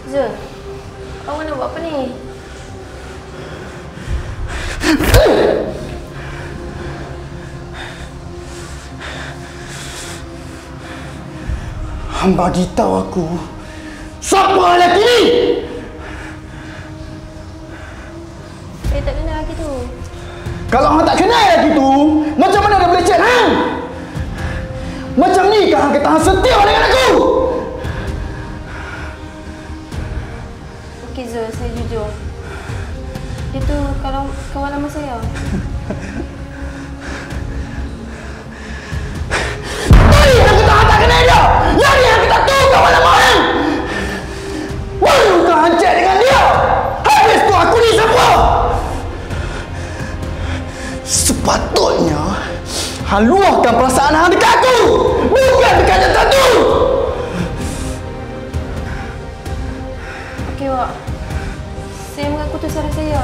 Zul, awak nak buat apa ni? Hang bagi tahu aku siapa lelaki ni? Saya tak kenal lelaki tu. Kalau hang tak kenal lelaki tu, macam mana dia boleh chat hang? Macam ni kan hang kata hang setia dengan aku? Okey Zul, saya jujur. Dia tu kalau kawan lama saya. Tadi hang kata hang tak kenal dia. Yang ni hang kata tu kawan lama hang. Baru kau hang chat dengan dia. Habis tu aku ni siapa? Sepatutnya hang luahkan perasaan hang dekat aku, bukan dekat jantan tu. Okey Wak. Saya mengaku tu salah saya.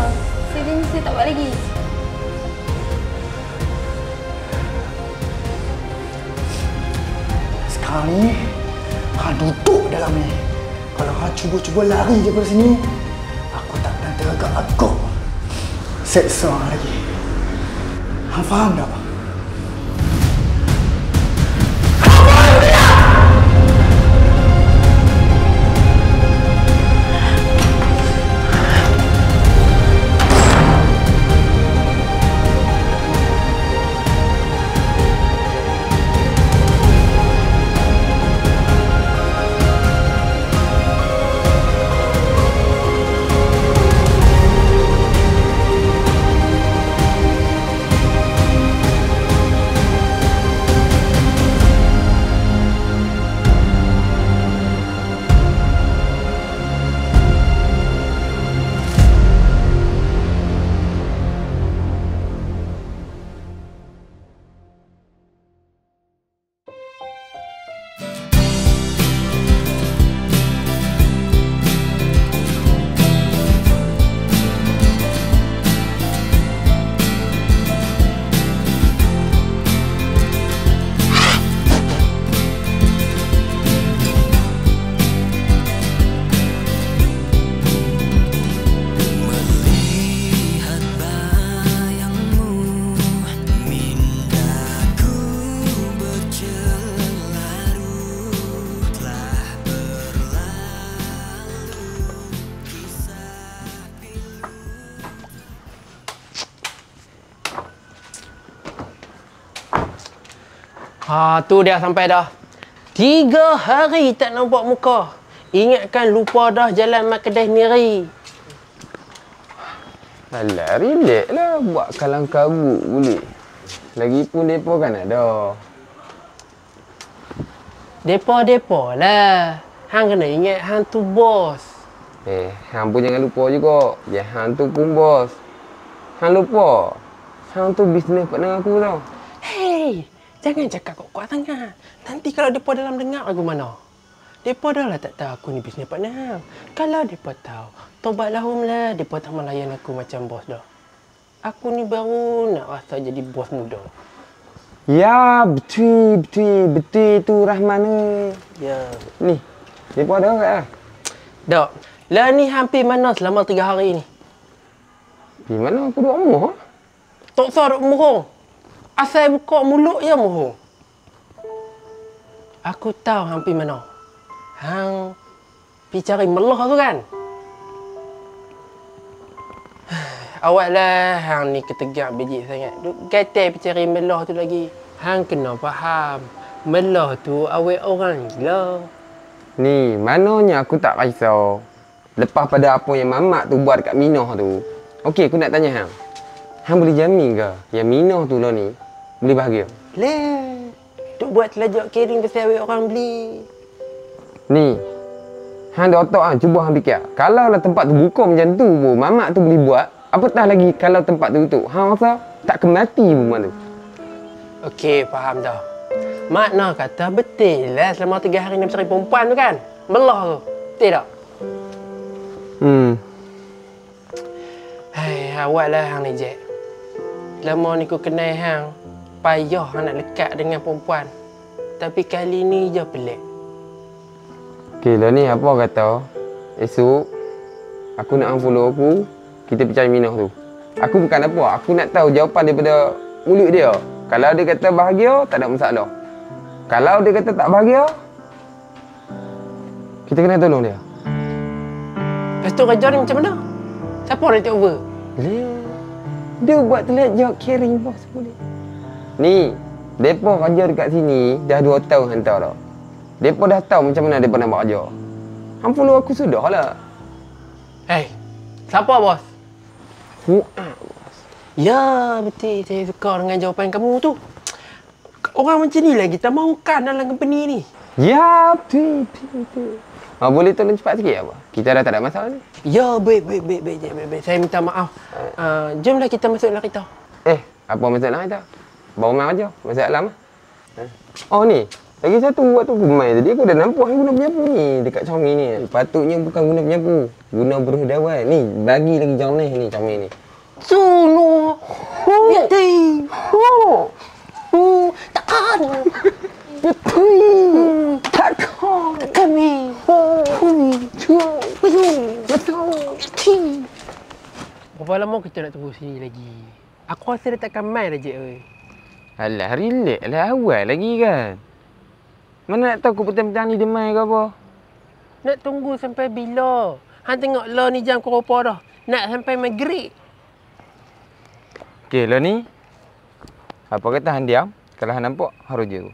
Saya janji saya tak buat lagi. Sekarang ni hang duduk dalam ni. Kalau hang cuba-cuba lari daripada sini, aku tak akan teragak aku. Seksa hang lagi. Hang faham tak? Tu dah sampai dah. 3 hari tak nampak muka. Ingatkan lupa dah jalan mak kedai sendiri. Alah, relax lah. Buat kalang kabut boleh. Lagipun mereka kan ada. Depa-depa lah. Hang kena ingat hang tu bos. Hang pun jangan lupa juga. Ya, hang tu pun bos. Hang lupa. Hang tu bisnes partner aku tau. Hei, jangan cakap kuat-kuat sangat. Nanti kalau depa dalam dengar aku mana. Depa dah lah tak tahu aku ni bisnes partner hang. Kalau depa tahu, tobatlah lah. Depa tak melayan aku macam bos dah. Aku ni baru nak rasa jadi bos muda. Ya, betul tu Rahman ni. Ya. Ni, mereka ada kat lah. Dok, lah ni hampir mana selama 3 hari ni? Di mana aku duduk rumah? Tak usah duk murung. Asal buka mulut je murung. Aku tahu hampir mana. Hang pergi cari melah tu kan? Awak lah hang ni ketegak biji sangat. Duk gatal pergi cari melah tu lagi. Hang kena faham. Melah tu awet orang gila. Ni, mananya aku tak risau. Lepas pada apa yang mamak tu buat dekat Minah tu. Okey, aku nak tanya hang. Hang boleh jamin ke yang Minah tu lah ni boleh bahagia? Leh, duk buat telajak caring pasal awet orang beli. Ni, hang ada otak hang, cuba hang fikir. Kalau lah tempat tu buka macam tu pun, mamak tu boleh buat. Apatah lagi kalau tempat tu tutup. Hang rasa tak kemati pun mana? Okey, faham dah. Makna kata betul lah selama 3 hari ni mencari perempuan tu kan? Melah tu. Betul tak? Hai, awak lah hang ni Jack. Lama ni ku kenal hang. Payah hang nak lekat dengan perempuan. Tapi kali ni je pelik. Okey lah ni apa kata? Esok aku nak hang follow aku, kita pergi cari Minah tu. Aku bukan apa, aku nak tahu jawapan daripada mulut dia. Kalau dia kata bahagia, tak ada masalah. Kalau dia kata tak bahagia, kita kena tolong dia. Lepas tu kerja ni macam mana? Siapa nak take over? Dia buat terlihat jawab caring bos boleh. Ni, depa kerja dekat sini dah 2 tahun hantar dah. Depa dah tahu macam mana depa nak buat kerja. Hang follow aku sudahlah. Siapa bos? Fuad. Ya, betul. Saya suka dengan jawapan kamu tu. Orang macam ni lagi tak mahukan dalam company ni. Ya, betul. Boleh tolong cepat sikit apa? Kita dah tak ada masalah ni. Ya, baik. Saya minta maaf. Jomlah kita masuk dalam kereta. Apa masalah kita? Bawa main aja. Masalah mah. Oh ni, lagi satu waktu aku main tadi aku dah nampak hang guna penyapu ni dekat Xiaomi ni. Patutnya bukan guna penyapu, guna beruh dawan. Ni, bagi lagi jernih ni Xiaomi ni. Sunu. Betul. Takkan. Betul. Takkan. Kami. Betul. Berapa lama kita nak tunggu sini lagi? Aku rasa dia takkan main dah, Cik. Alah, relax lah, awal lagi kan. Mana nak tahu aku petang-petang ni dia main ke apa? Nak tunggu sampai bila? Hang tengok lah ni jam kerupa dah. Nak sampai maghrib. Okey lah ni. Apa kata hang diam? Kalau hang nampak, harus je.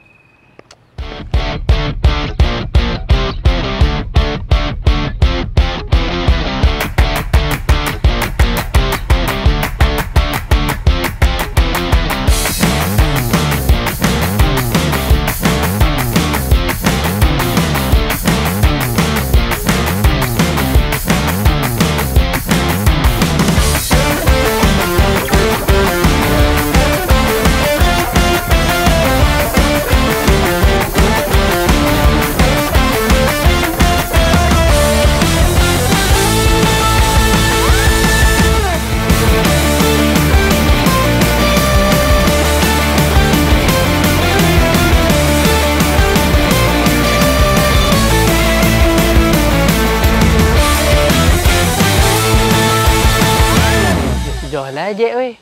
Sudahlah, Jack, weh.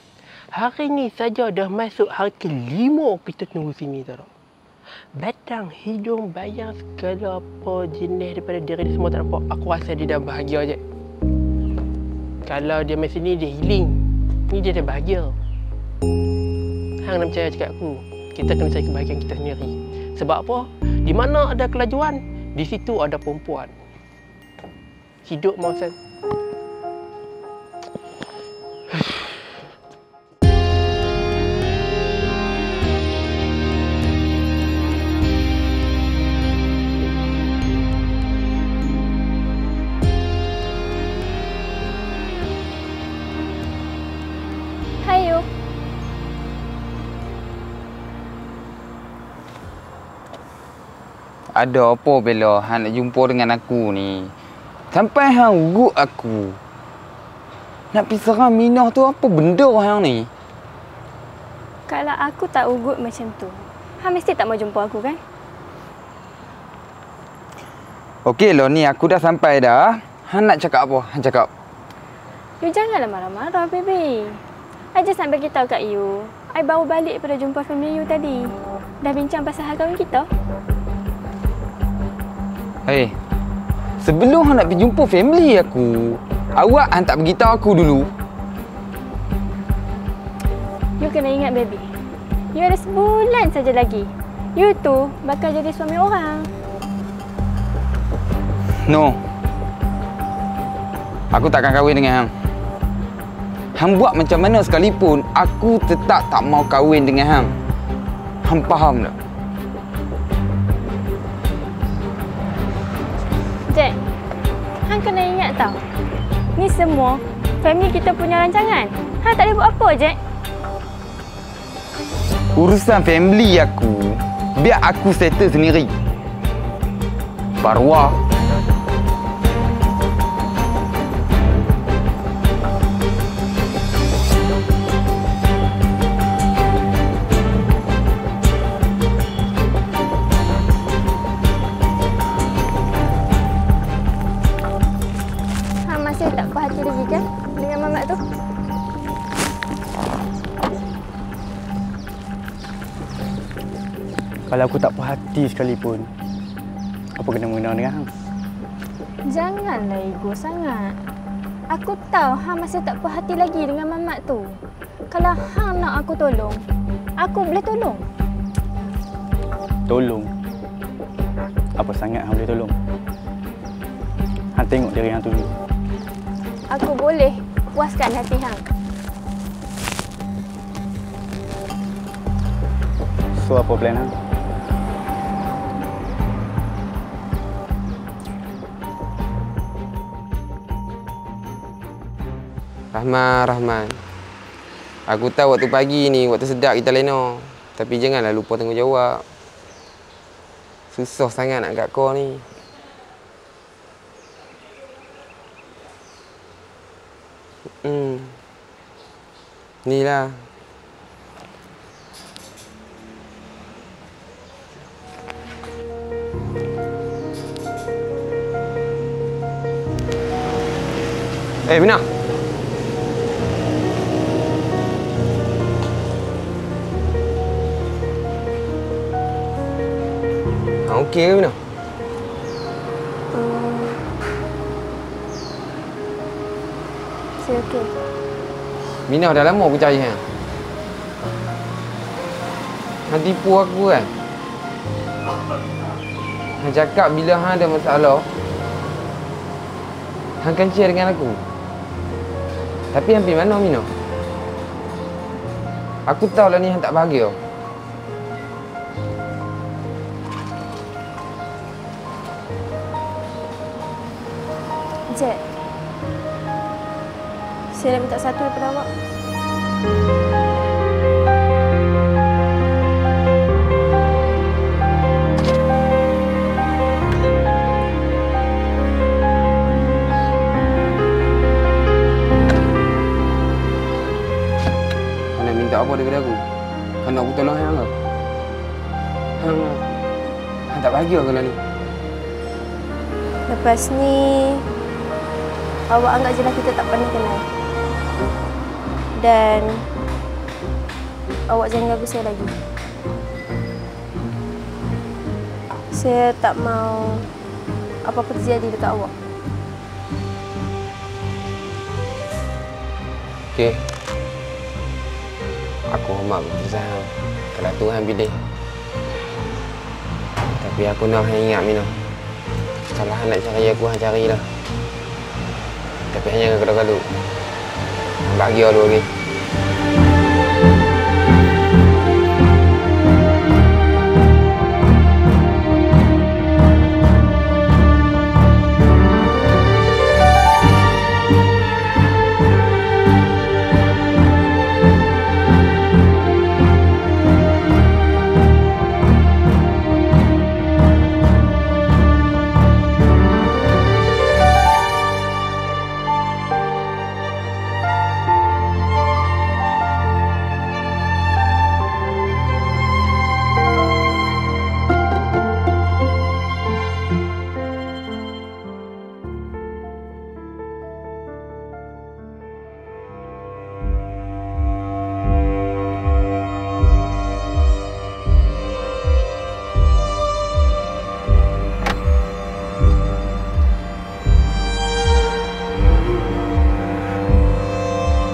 Hari ni saja dah masuk hari ke-5 kita tunggu sini, tak? Batang, hidung, bayang, segala apa jenis daripada diri dia semua tak nampak. Aku rasa dia dah bahagia, Jack. Kalau dia main sini, dia healing. Ni dia dah bahagia. Hang nak percaya cakap aku. Kita kena cari kebahagiaan kita sendiri. Sebab apa? Di mana ada kelajuan, di situ ada perempuan. Hidup mausan. Hayo. Ada apa Bella hang nak jumpa dengan aku ni? Sampai hang urut aku. Nak pergi serang Minah tu apa benda hang ni? Kalau aku tak ugut macam tu, hang mesti tak mau jumpa aku kan? Okey lah ni aku dah sampai dah. Hang nak cakap apa? Hang cakap. You janganlah marah-marah, baby. I just nak beritahu kat you, I baru balik pada jumpa family you tadi. Dah bincang pasal hal kahwin kita. Hey, sebelum hang nak pergi jumpa family aku, awak hang tak beritahu aku dulu. You kena ingat, baby. You ada sebulan saja lagi. You tu bakal jadi suami orang. No. Aku takkan kahwin dengan hang. Hang buat macam mana sekalipun, aku tetap tak mau kahwin dengan hang. Hang faham tak? Jack, hang kena ingat tau. Ni semua family kita punya rancangan. Hang tak boleh buat apa, Jack. Urusan family aku, biar aku settle sendiri. Barwa. hati lagi kan dengan mamat tu? Kalau aku tak puas hati sekalipun, apa kena mengenal dengan hang? Janganlah ego sangat. Aku tahu hang masih tak puas hati lagi dengan mamat tu. Kalau hang nak aku tolong, aku boleh tolong. Tolong? Apa sangat hang boleh tolong? Hang tengok diri hang tu dulu. Aku boleh puaskan hati hang. So, apa plan hang? Rahman. Aku tahu waktu pagi ni, waktu sedap kita lena. Tapi janganlah lupa tanggungjawab. Susah sangat nak kat kau ni. Inilah. Bina. Okey ke Bina? Saya okey. Bina, dah lama aku cari hang. Hang tipu aku kan? Hang cakap bila hang ada masalah, hang akan share dengan aku. Tapi hang pergi mana, Bina? Aku tahu lah ni hang tak bahagia. Jack, saya nak minta satu daripada awak. Kau nak minta apa daripada aku? Kau nak aku tolong hang ke? Hang tak bahagia ke lah ni? Lepas ni, awak anggap je lah kita tak pernah kenal. Dan awak jangan ganggu saya lagi. Saya tak mau apa-apa terjadi dekat awak. Okey. Aku hormat keputusan hang. Kalau Tuhan pilih. Tapi aku nak hang ingat, Mina. Kalau hang nak cari aku, hang carilah. Tapi hanya dengan gaduh-gaduh. Bahagia dulu lagi.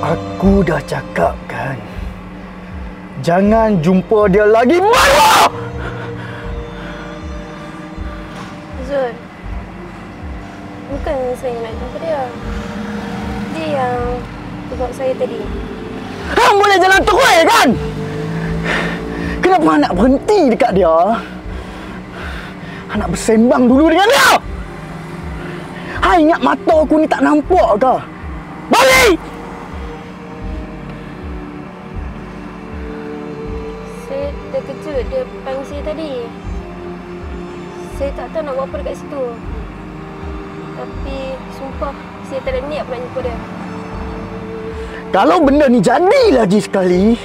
Aku dah cakap kan, jangan jumpa dia lagi. Mana? Zul, bukan saya nak jumpa dia. Dia yang tegur saya tadi. Hang boleh jalan terus kan? Kenapa hang nak berhenti dekat dia? Hang nak bersembang dulu dengan dia? Hang ingat mata aku ni tak nampak ke? Balik! Saya terkejut dia panggil saya tadi. Saya tak tahu nak buat apa dekat situ. Tapi sumpah saya tak ada niat pun nak jumpa dia. Kalau benda ni jadi lagi sekali,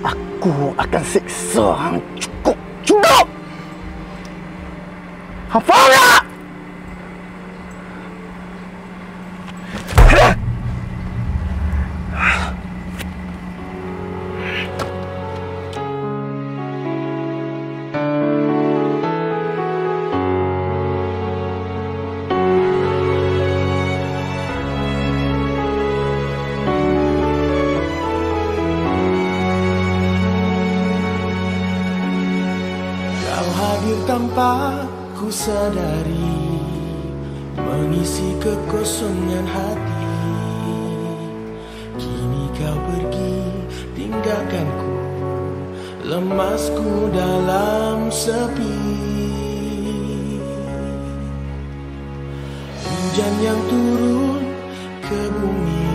aku akan siksa hang cukup! Hang faham tak? sadari mengisi kekosongan hati. Kini kau pergi tinggalkanku, lemasku dalam sepi. Hujan yang turun ke bumi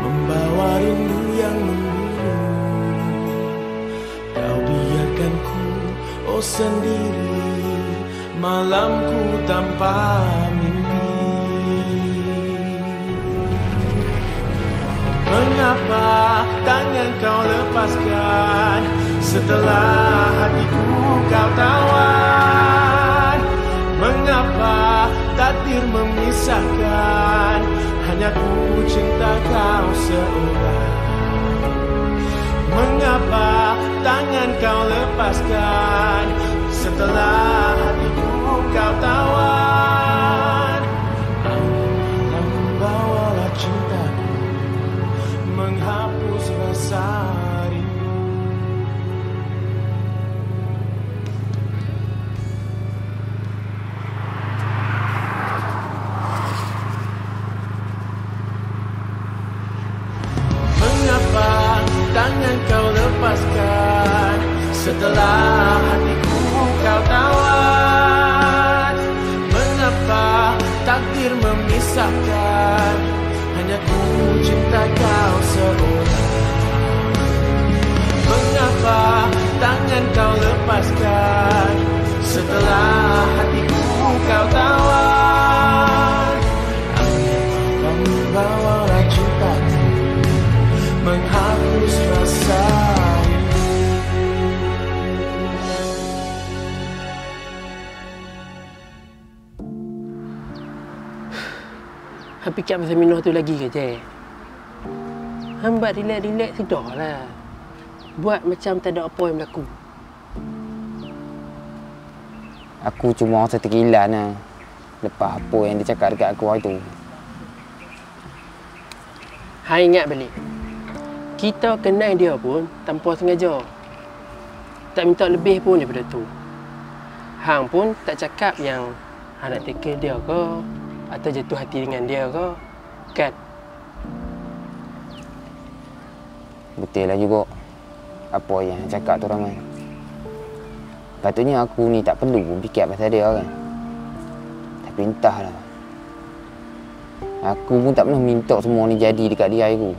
membawa rindu yang membunuh. Kau biarkanku oh sendiri, malamku tanpa mimpi. Mengapa tangan kau lepaskan setelah hatiku kau tawan? Mengapa takdir memisahkan, hanya ku cinta kau seorang? Mengapa tangan kau lepaskan setelah hatiku kau tawan? Bawalah cintaku menghapus rasa rindu. Mengapa tangan kau lepaskan setelah hatiku kau tawan? Mengapa takdir memisahkan, hanya ku cinta kau seorang? Mengapa tangan kau lepaskan setelah hatiku kau tawan? Bawalah cintaku menghapus rasa. Hang fikir pasal Minah tu lagi ke, Cik? Hang buat relax-relax sudahlah. Buat macam tak ada apa yang berlaku. Aku cuma rasa terkilan lah lepas apa yang dia cakap dekat aku hari tu. Hang ingat balik. Kita kenal dia pun tanpa sengaja. Tak minta lebih pun daripada tu. Hang pun tak cakap yang hang nak tackle dia ke atau jatuh hati dengan dia ke, kan? Betul lah juga apa yang cakap tu Rahman. Patutnya aku ni tak perlu pun fikir pasal dia kan. Tapi entahlah. Aku pun tak pernah minta semua ni jadi dekat dia aku.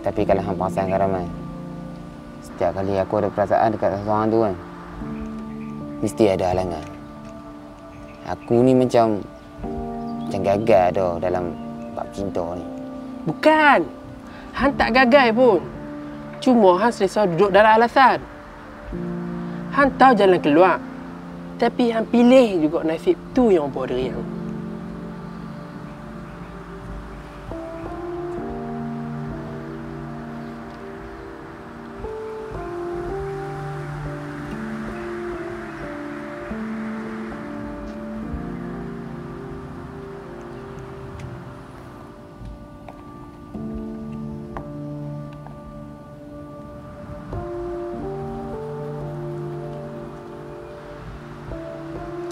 Tapi kalau hang perasan kan Rahman, setiap kali aku ada perasaan dekat seseorang tu kan, mesti ada halangan. Aku ni macam gagal dah dalam bab cinta ni. Bukan. Hang tak gagal pun. Cuma hang selesa duduk dalam alasan. Hang tahu jalan keluar. Tapi hang pilih juga nasib tu yang bawa diri hang.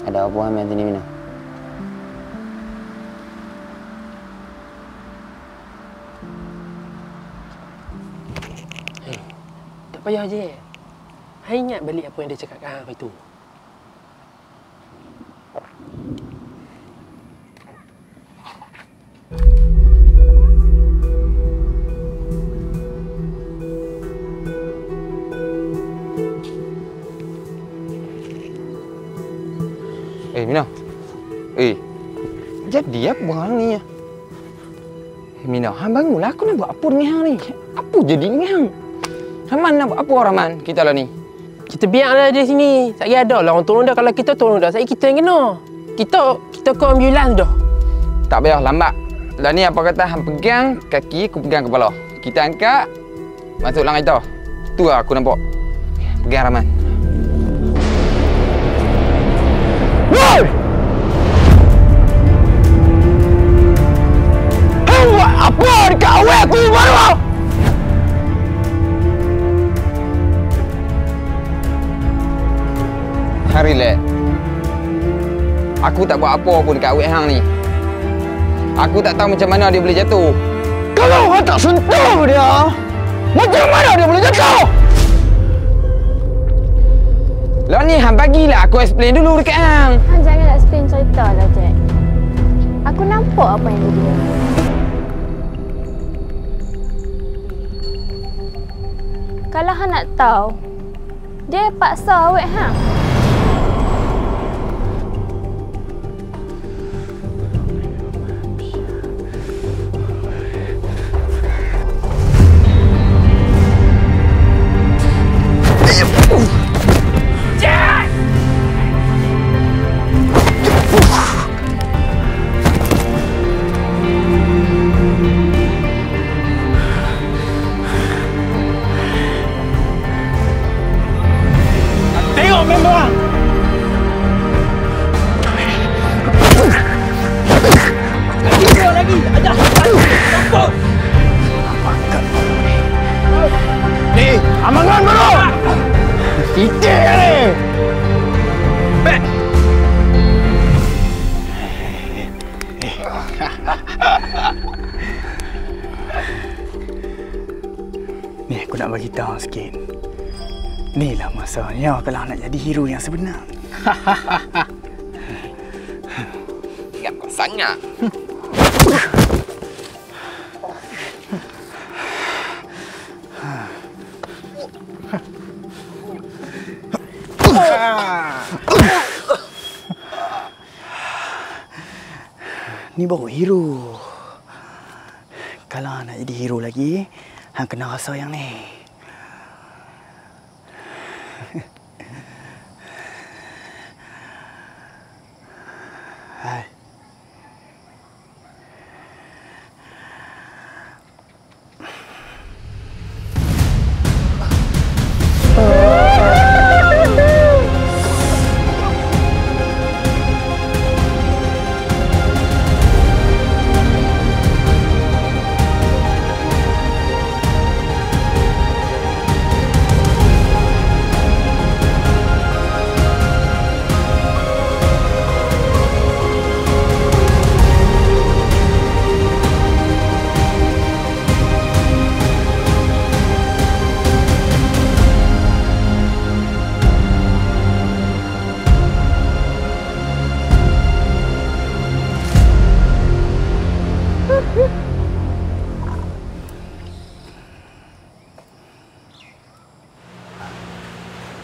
Ada apa Hamil sini Minah? Tak payah je. Hang ingat balik apa yang dia cakap kat hang hari tu. Minah. Jadi apa hang ni? Minah, hang bangunlah. Aku nak buat apa dengan hang ni? Apa jadi dengan hang? Rahman nak buat apa Rahman? Kita lah ni. Kita biarlah dia sini. Tak kira ada lah orang tolong dah. Kalau kita tolong dah, saya kita yang kena. Kita ke ambulans dah. Tak payah lambat. Lah ni apa kata hang pegang kaki, aku pegang kepala. Kita angkat, masuk dalam kereta. Tu lah aku nampak. Pegang Rahman. Wow! Hang buat apa dekat awal aku baru? Hang relax. Aku tak buat apa pun dekat awet hang ni. Aku tak tahu macam mana dia boleh jatuh. Kalau hang tak sentuh dia, macam mana dia boleh jatuh? Lah ni hang bagilah aku explain dulu dekat hang. Hang jangan explain cerita lah, Jack. Aku nampak apa yang dia buat. Kalau hang nak tahu, dia paksa awet hang. Amangan baru! Titik ni! Ni aku nak bagi tahu sikit. Inilah masanya kalau nak jadi hero yang sebenar. Ingat kau sangat. Ni baru hero. Kalau nak jadi hero lagi, hang kena rasa yang ni. Hai.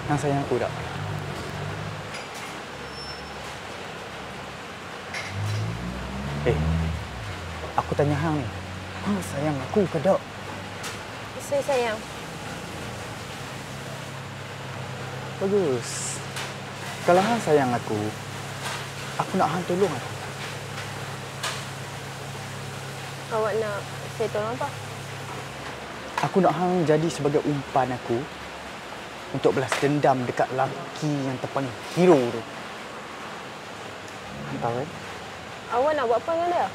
Hang sayang aku tak? Aku tanya hang ni. Hang sayang aku ke tak? Saya sayang. Bagus. Kalau hang sayang aku nak hang tolong aku. Awak nak saya tolong apa? Aku nak hang jadi sebagai umpan aku untuk balas dendam dekat lelaki yang terpanggil hero tu. Hang tahu kan? Awak nak buat apa dengan dia?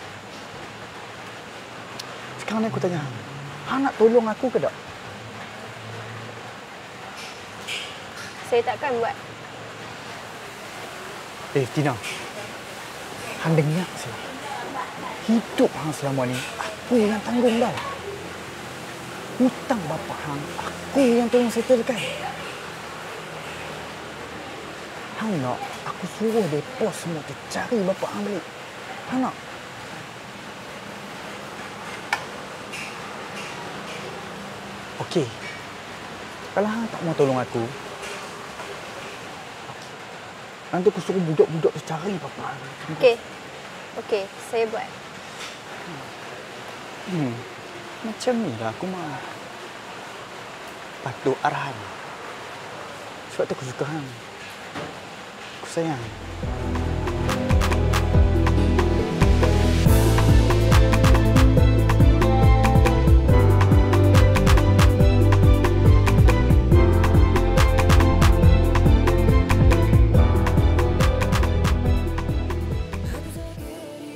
Sekarang ni aku tanya hang. Hang nak tolong aku ke tak? Saya takkan buat. Tina. Hang dengar sini. Hidup hang selama ni, aku yang tanggung dah. Hutang bapa hang, aku yang tolong settlekan. Hang nak aku suruh mereka semua tu cari bapa hang balik. Hang nak? Okey. Kalau hang tak mau tolong aku, nanti aku suruh budak-budak tu cari bapa hang. Okey, saya buat. Macam ni lah aku mah. Patut arahan. Sebab tu aku suka hang. Aku sayang.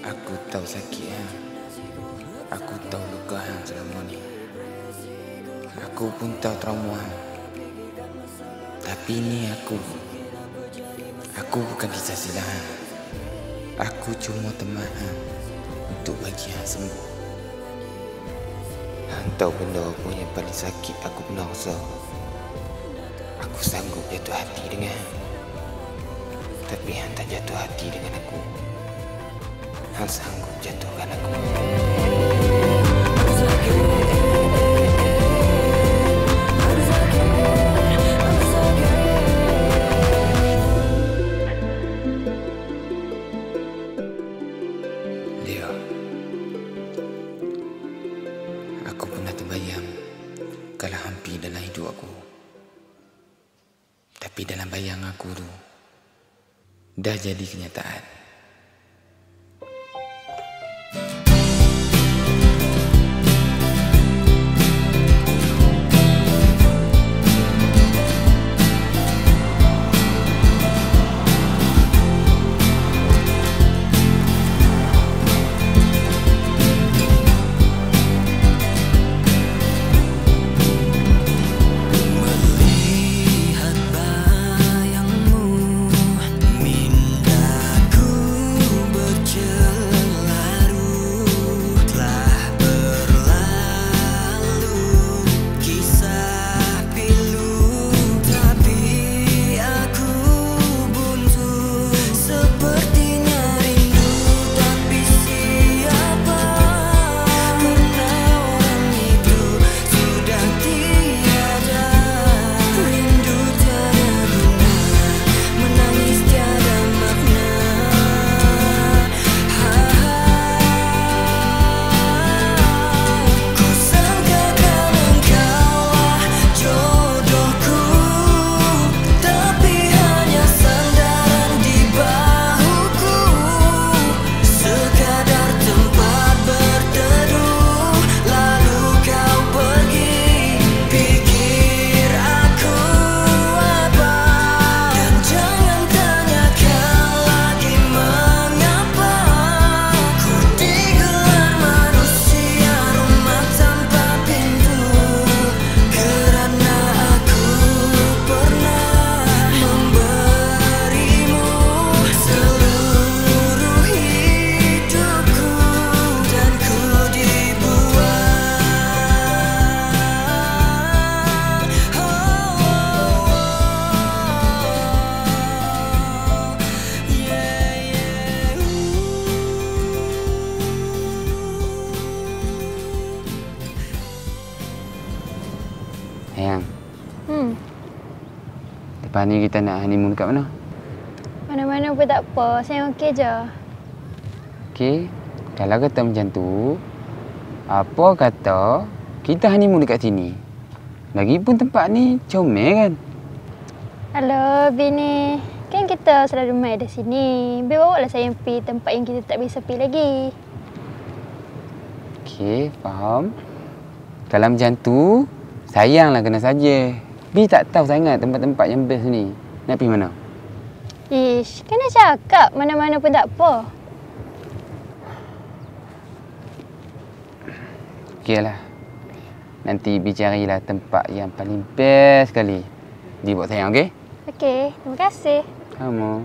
Aku tahu sakit hang. Aku tahu luka hang selama ni. Aku pun tahu trauma hang. Tapi ni aku Aku bukan kisah silang. Aku cuma teman untuk bagi hang sembuh. Hang tahu benda apa yang paling sakit aku pernah rasa? Aku sanggup jatuh hati dengan hang. Tapi hang tak jatuh hati dengan aku. Hang sanggup jatuhkan aku. Leo, aku pernah terbayang kalau hampir dalam hidup aku. Tapi dalam bayang aku tu dah jadi kenyataan. Sayang, lepas ni kita nak honeymoon kat mana? Mana-mana pun tak apa. Saya okey je. Okey, kalau kata macam tu, apa kata kita honeymoon dekat sini? Lagipun tempat ni comel kan? Halo, Bini. Kan kita selalu main di sini. Biar bawa lah saya pergi tempat yang kita tak biasa pergi lagi. Okey, faham. Kalau macam tu, sayanglah kena saja. Bi tak tahu sangat tempat-tempat yang best ni. Nak pergi mana? Ish, kena cakap mana-mana pun tak apa. Okeylah. Nanti Bi carilah tempat yang paling best sekali. Bi buat sayang, okey? Okey, terima kasih. Sama.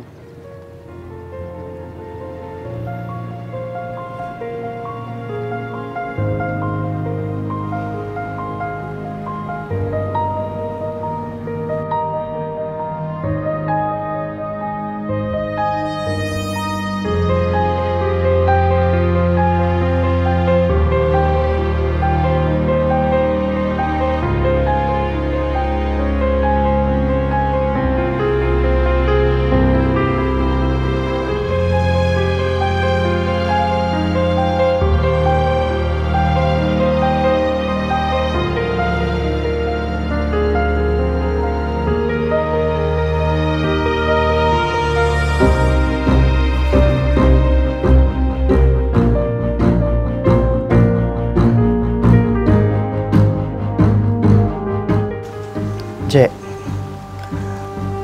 Jack,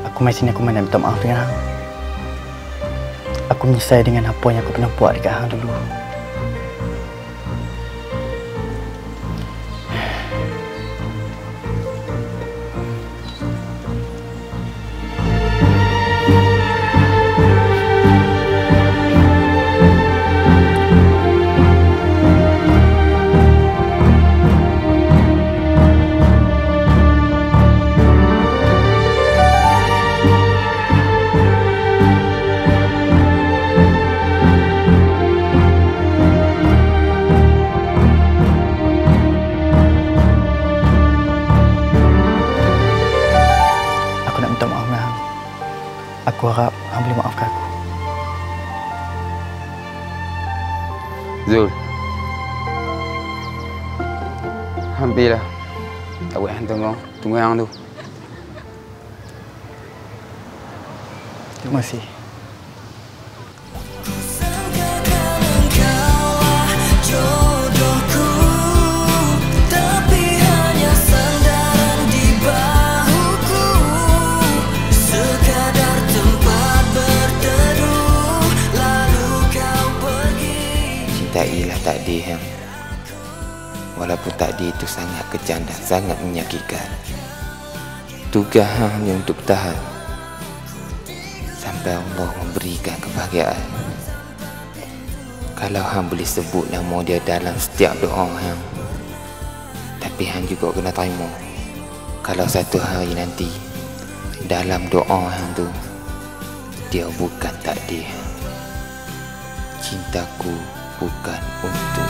aku mai sini aku mana minta maaf dengan hang. Aku menyesal dengan apa yang aku pernah buat dekat hang dulu. Zul. Hampirlah. Tak boleh hantar kau. Tunggu yang tu. Terima kasih. Cintailah takdir yang walaupun takdir itu sangat kejam dan sangat menyakitkan. Tugas hanya untuk tahan sampai Allah memberikan kebahagiaan. Kalau hang boleh sebut nama dia dalam setiap doa hang, tapi hang juga kena terima kalau satu hari nanti dalam doa hang tu dia bukan takdir hang. Cintaku bukan untuk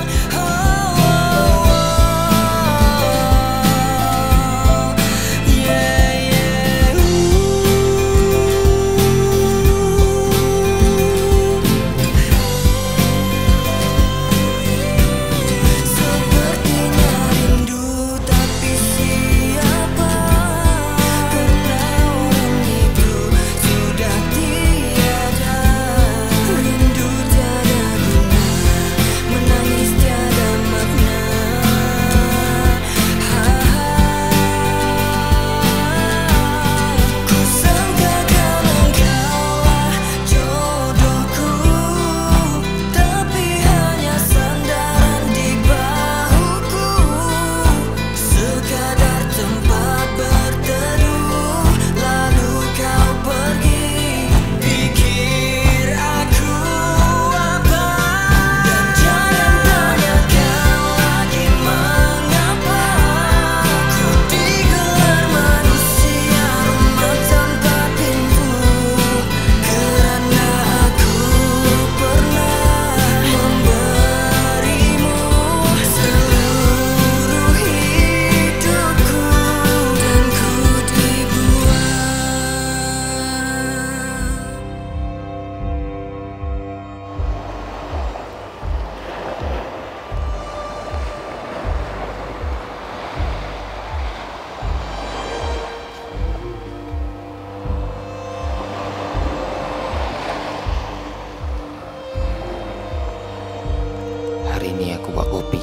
hari ni aku buat kopi.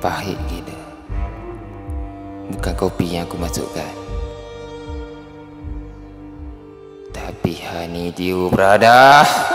Pahit gila. Bukan kopi yang aku masukkan. Tapi honeydew, brother.